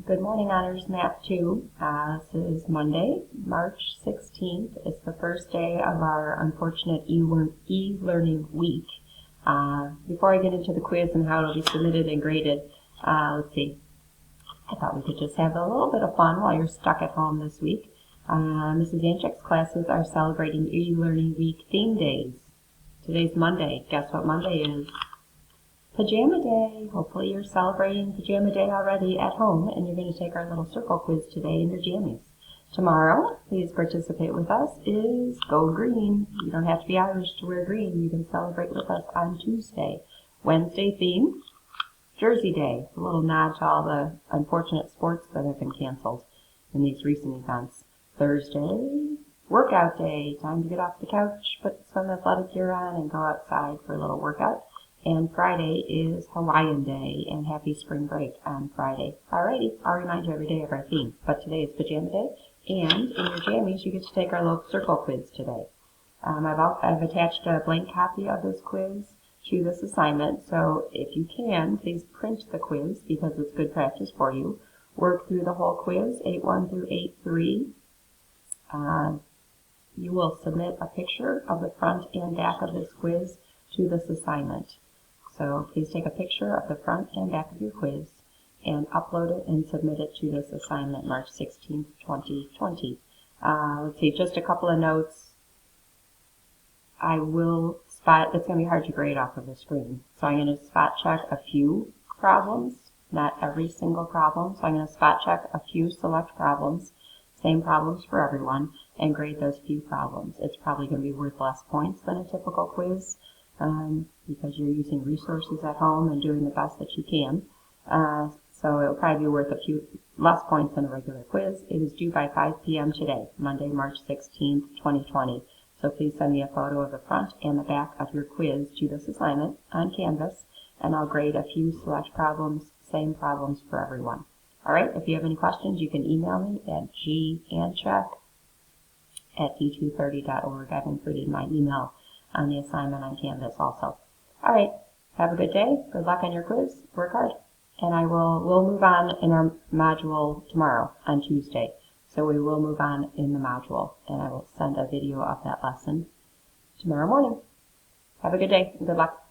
Good morning, Honors Math 2. This is Monday, March 16th. It's the first day of our unfortunate e-learning week. Before I get into the quiz and how it'll be submitted and graded, let's see. I thought we could just have a little bit of fun while you're stuck at home this week. Mrs. Yanchek's classes are celebrating e-learning week theme days. Today's Monday. Guess what Monday is? Pajama Day. Hopefully you're celebrating Pajama Day already at home and you're going to take our little circle quiz today in your jammies. Tomorrow, please participate with us, is Go Green. You don't have to be Irish to wear green. You can celebrate with us on Tuesday. Wednesday theme, Jersey Day. A little nod to all the unfortunate sports that have been canceled in these recent events. Thursday, Workout Day. Time to get off the couch, put some athletic gear on, and go outside for a little workout. And Friday is Hawaiian Day, and happy spring break on Friday. Alrighty, I'll remind you every day of our theme, but today is Pajama Day, and in your jammies you get to take our little circle quiz today. I've attached a blank copy of this quiz to this assignment, so if you can, please print the quiz because it's good practice for you. Work through the whole quiz, 8-1 through 8-3. You will submit a picture of the front and back of this quiz to this assignment. So please take a picture of the front and back of your quiz and upload it and submit it to this assignment March 16th, 2020. Let's see, just a couple of notes. I will spot, it's going to be hard to grade off of the screen. So I'm going to spot check a few problems, not every single problem. So I'm going to spot check a few select problems, same problems for everyone, and grade those few problems. It's probably going to be worth less points than a typical quiz. Because you're using resources at home and doing the best that you can. So it'll probably be worth a few less points than a regular quiz. It is due by 5 p.m. today, Monday, March 16th, 2020. So please send me a photo of the front and the back of your quiz to this assignment on Canvas, and I'll grade a few select problems, same problems for everyone. All right, if you have any questions, you can email me at ganchek@d230.org. I've included my email on the assignment on Canvas also. All right, have a good day. Good luck on your quiz. Work hard. And we'll move on in our module tomorrow on Tuesday. So we will move on in the module, and I will send a video of that lesson tomorrow morning. Have a good day and good luck.